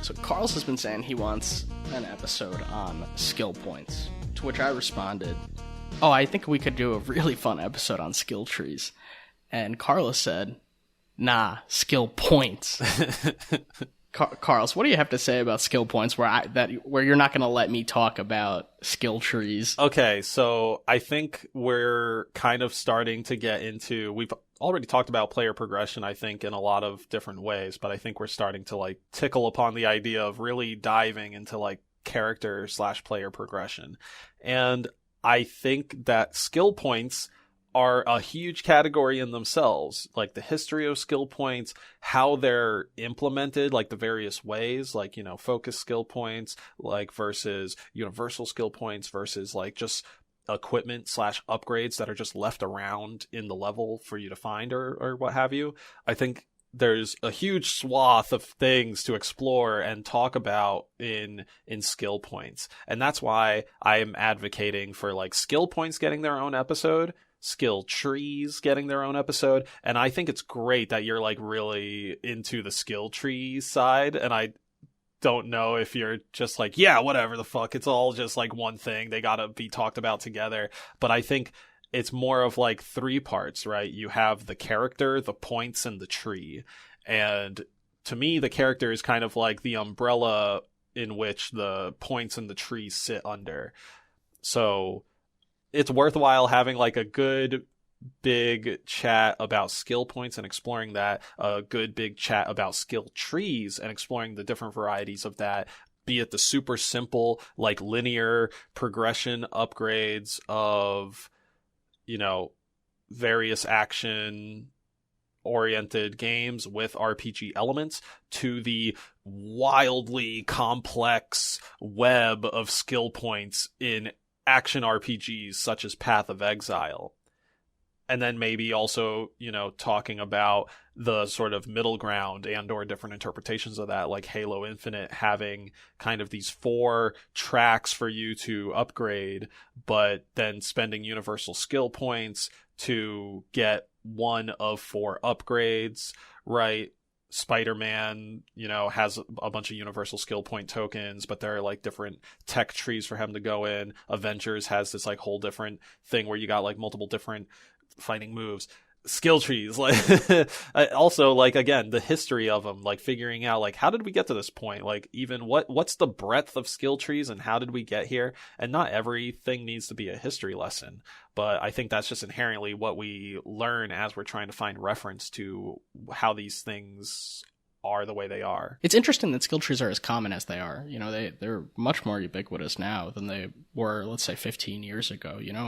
So Carl's has been saying he wants an episode on skill points, to which I responded, oh, I think we could do a really fun episode on skill trees. And Carlos said, nah, skill points. Carlos, what do you have to say about skill points where you're not going to let me talk about skill trees? Okay, so I think we're kind of starting to get into, we've already talked about player progression, I think, in a lot of different ways, but I think we're starting to like tickle upon the idea of really diving into like character/player progression. And I think that skill points are a huge category in themselves, like the history of skill points, how they're implemented, like the various ways, like, you know, focus skill points, like versus universal skill points versus like just equipment/upgrades that are just left around in the level for you to find or what have you. I think there's a huge swath of things to explore and talk about in skill points. And that's why I am advocating for like skill points getting their own episode, skill trees getting their own episode. And I think it's great that you're like really into the skill tree side. And I don't know if you're just like, yeah, whatever the fuck, it's all just like one thing, they gotta be talked about together. But I think it's more of like three parts, right? You have the character, the points, and the tree. And to me, the character is kind of like the umbrella in which the points and the tree sit under. So it's worthwhile having like a good big chat about skill points and exploring that, a good big chat about skill trees and exploring the different varieties of that, be it the super simple like linear progression upgrades of, you know, various action oriented games with RPG elements, to the wildly complex web of skill points in action RPGs such as Path of Exile. And then maybe also, you know, talking about the sort of middle ground and or different interpretations of that, like Halo Infinite having kind of these 4 tracks for you to upgrade, but then spending universal skill points to get 1 of 4 upgrades, right? Spider-Man, you know, has a bunch of universal skill point tokens, but there are like different tech trees for him to go in. Avengers has this like whole different thing where you got like multiple different fighting moves, skill trees. Like also, like, again, the history of them, like figuring out like how did we get to this point, like even what's the breadth of skill trees and how did we get here. And not everything needs to be a history lesson, but I think that's just inherently what we learn as we're trying to find reference to how these things are the way they are. It's interesting that skill trees are as common as they are. You know, they're much more ubiquitous now than they were, let's say, 15 years ago. You know,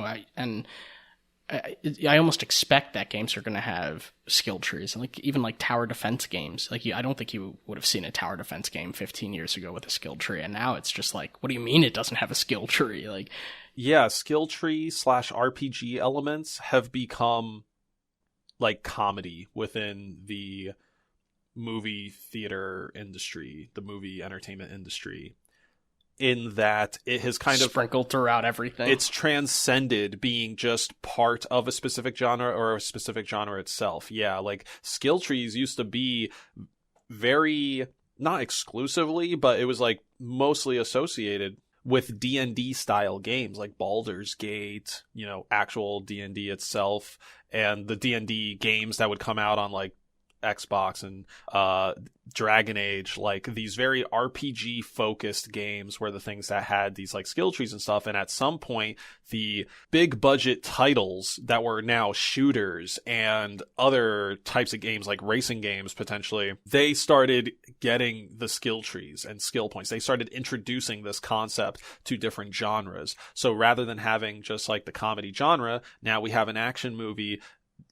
I almost expect that games are going to have skill trees, and like even like tower defense games. Like I don't think you would have seen a tower defense game 15 years ago with a skill tree, and now it's just like, what do you mean it doesn't have a skill tree? Like, yeah, skill tree / RPG elements have become like comedy within the movie theater industry, the movie entertainment industry, in that it has kind of sprinkled throughout everything. It's transcended being just part of a specific genre or a specific genre itself. Yeah, like skill trees used to be very, not exclusively, but it was like mostly associated with D&D style games like Baldur's Gate, you know, actual D&D itself, and the D&D games that would come out on like Xbox and Dragon Age, like these very RPG focused games were the things that had these like skill trees and stuff. And at some point, the big budget titles that were now shooters and other types of games like racing games potentially, they started getting the skill trees and skill points. They started introducing this concept to different genres. So rather than having just like the comedy genre, now we have an action movie,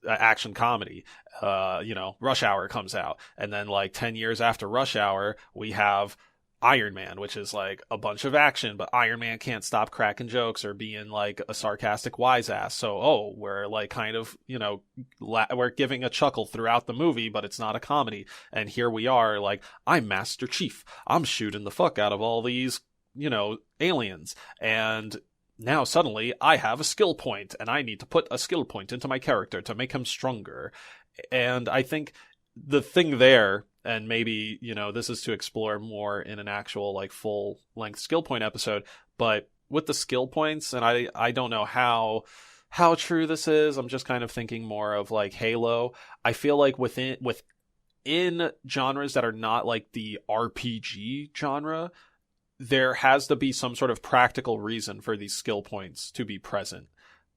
action comedy. You know, Rush Hour comes out, and then like 10 years after Rush Hour, we have Iron Man, which is like a bunch of action, but Iron Man can't stop cracking jokes or being like a sarcastic wise ass. So, we're like kind of, you know, we're giving a chuckle throughout the movie, but it's not a comedy. And here we are, like, I'm Master Chief. I'm shooting the fuck out of all these, you know, aliens. And now suddenly I have a skill point, and I need to put a skill point into my character to make him stronger. And I think the thing there and maybe, this is to explore more in an actual like full length skill point episode, but with the skill points, and I don't know how true this is. I'm just kind of thinking more of like Halo. I feel like within genres that are not like the RPG genre, there has to be some sort of practical reason for these skill points to be present.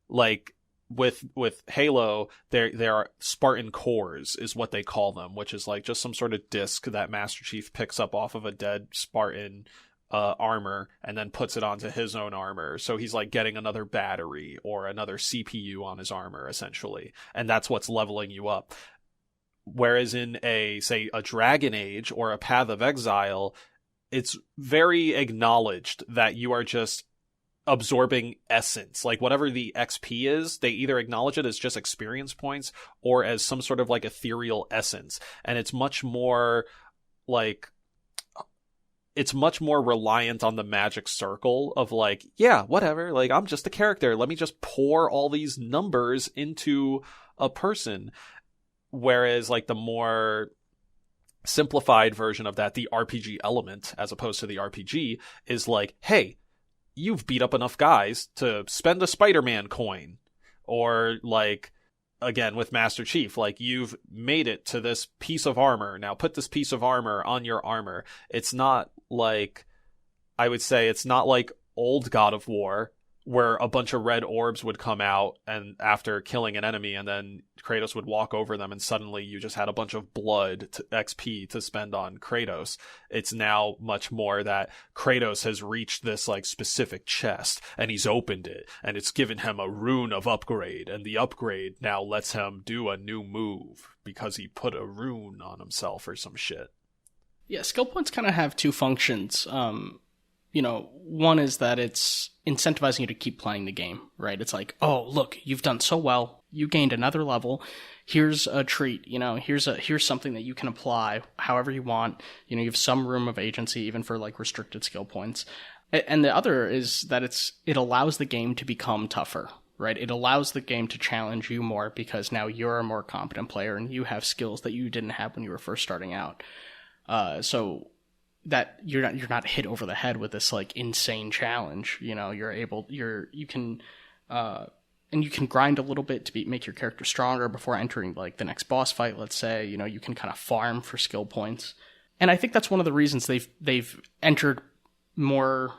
Like with Halo, there are Spartan cores is what they call them, which is like just some sort of disc that Master Chief picks up off of a dead Spartan armor and then puts it onto his own armor. So he's like getting another battery or another CPU on his armor, essentially. And that's what's leveling you up. Whereas in a Dragon Age or a Path of Exile, it's very acknowledged that you are just absorbing essence. Like whatever the XP is, they either acknowledge it as just experience points or as some sort of like ethereal essence. And it's much more reliant on the magic circle of like, yeah, whatever, like I'm just a character. Let me just pour all these numbers into a person. Whereas like the more simplified version of that, the RPG element as opposed to the RPG, is like, hey, you've beat up enough guys to spend a Spider-Man coin. Or like, again, with Master Chief, like you've made it to this piece of armor. Now put this piece of armor on your armor. It's not like, I would say it's not like old God of War, where a bunch of red orbs would come out and after killing an enemy, and then Kratos would walk over them and suddenly you just had a bunch of blood XP to spend on Kratos. It's now much more that Kratos has reached this like specific chest and he's opened it and it's given him a rune of upgrade, and the upgrade now lets him do a new move because he put a rune on himself or some shit. Yeah, skill points kind of have two functions. One is that it's incentivizing you to keep playing the game, right? It's like, oh, look, you've done so well. You gained another level. Here's a treat, here's something that you can apply however you want. You have some room of agency, even for like restricted skill points. And the other is that it allows the game to become tougher, right? It allows the game to challenge you more because now you're a more competent player and you have skills that you didn't have when you were first starting out. So that you're not hit over the head with this like insane challenge. You can grind a little bit to make your character stronger before entering like the next boss fight. Let's say, you can kind of farm for skill points. And I think that's one of the reasons they've entered more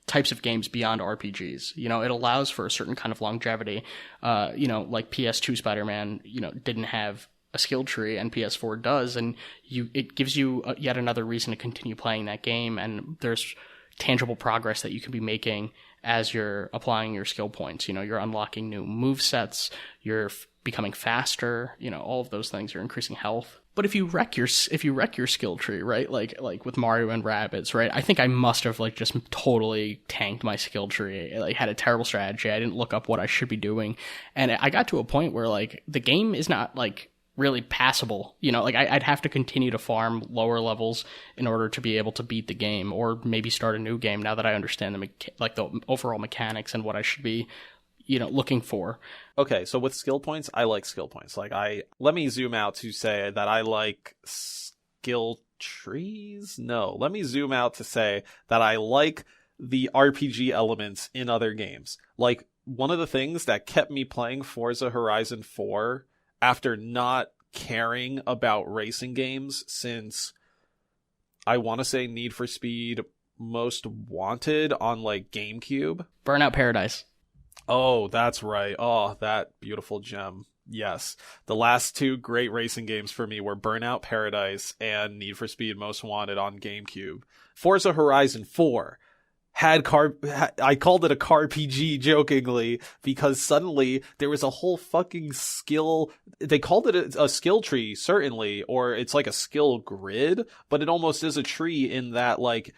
types of games beyond RPGs. It allows for a certain kind of longevity. Like PS2 Spider-Man, didn't have a skill tree, and PS4 does, and it gives you yet another reason to continue playing that game, and there's tangible progress that you can be making as you're applying your skill points. You're unlocking new move sets, you're becoming faster, all of those things. You're increasing health. But if you wreck your skill tree, right, like with Mario and Rabbids, right, I think I must have like just totally tanked my skill tree. I like had a terrible strategy. I didn't look up what I should be doing, and I got to a point where like the game is not like really passable. I'd have to continue to farm lower levels in order to be able to beat the game, or maybe start a new game now that I understand the overall mechanics and what I should be, looking for. Okay, so with skill points, I like skill points. Let me zoom out to say that I like skill trees. No, let me zoom out to say that I like the RPG elements in other games. Like, one of the things that kept me playing Forza Horizon 4 after not caring about racing games since, I want to say, Need for Speed Most Wanted on like GameCube. Burnout Paradise. Oh, that's right. Oh, that beautiful gem. Yes. The last two great racing games for me were Burnout Paradise and Need for Speed Most Wanted on GameCube. Forza Horizon 4 I called it a car PG jokingly because suddenly there was a whole fucking skill. They called it a skill tree, certainly, or it's like a skill grid, but it almost is a tree in that like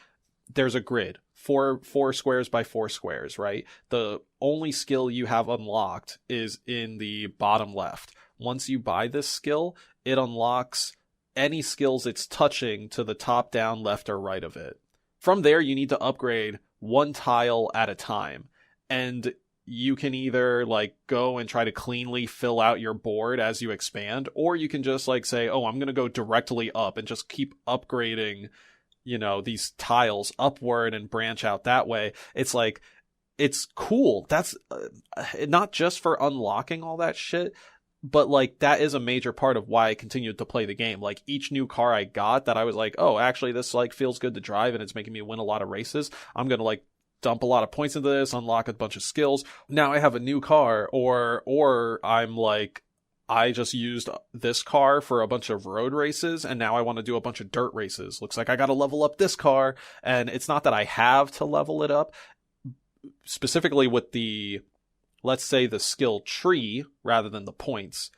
there's a grid, four squares by 4 squares, right? The only skill you have unlocked is in the bottom left. Once you buy this skill, it unlocks any skills it's touching to the top, down, left, or right of it. From there, you need to upgrade one tile at a time. And you can either like go and try to cleanly fill out your board as you expand, or you can just like say, oh, I'm going to go directly up and just keep upgrading, you know, these tiles upward and branch out that way. It's like, it's cool. That's not just for unlocking all that shit, but like that is a major part of why I continued to play the game. Like each new car I got that I was like, oh, actually this like feels good to drive and it's making me win a lot of races, I'm going to like dump a lot of points into this, unlock a bunch of skills. Now I have a new car, or I'm like, I just used this car for a bunch of road races and now I want to do a bunch of dirt races. Looks like I got to level up this car. And it's not that I have to level it up, specifically with the, let's say, the skill tree rather than the points.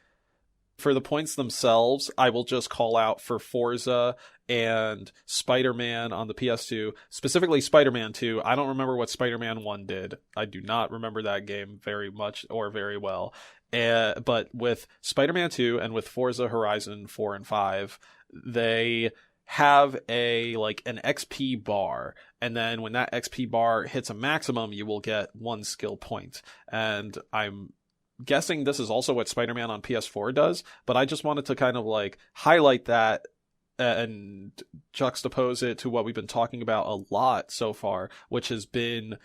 For the points themselves, I will just call out for Forza and Spider-Man on the PS2, specifically Spider-Man 2. I don't remember what Spider-Man 1 did. I do not remember that game very much or very well. But with Spider-Man 2 and with Forza Horizon 4 and 5, they have an XP bar, and then when that XP bar hits a maximum, you will get 1 skill point. And I'm guessing this is also what Spider-Man on PS4 does, but I just wanted to kind of like highlight that and juxtapose it to what we've been talking about a lot so far, which has been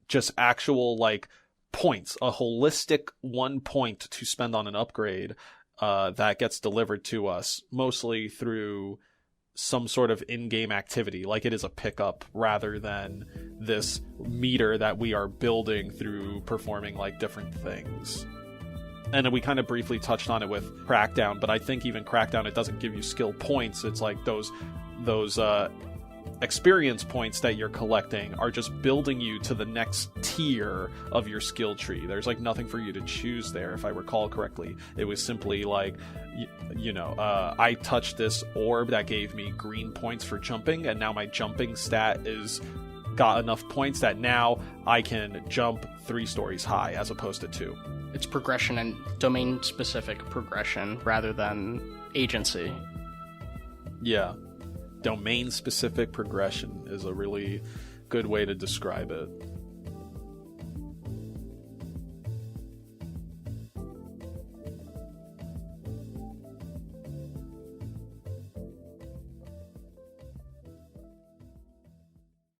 just actual like points, a holistic 1 point to spend on an upgrade that gets delivered to us mostly through some sort of in-game activity, like it is a pickup rather than this meter that we are building through performing like different things. And we kind of briefly touched on it with Crackdown, but I think even Crackdown, it doesn't give you skill points. It's like those experience points that you're collecting are just building you to the next tier of your skill tree. There's like nothing for you to choose there, if I recall correctly. It was simply like, I touched this orb that gave me green points for jumping, and now my jumping stat is got enough points that now I can jump 3 stories high as opposed to 2. It's progression and domain-specific progression rather than agency. Yeah. Domain-specific progression is a really good way to describe it.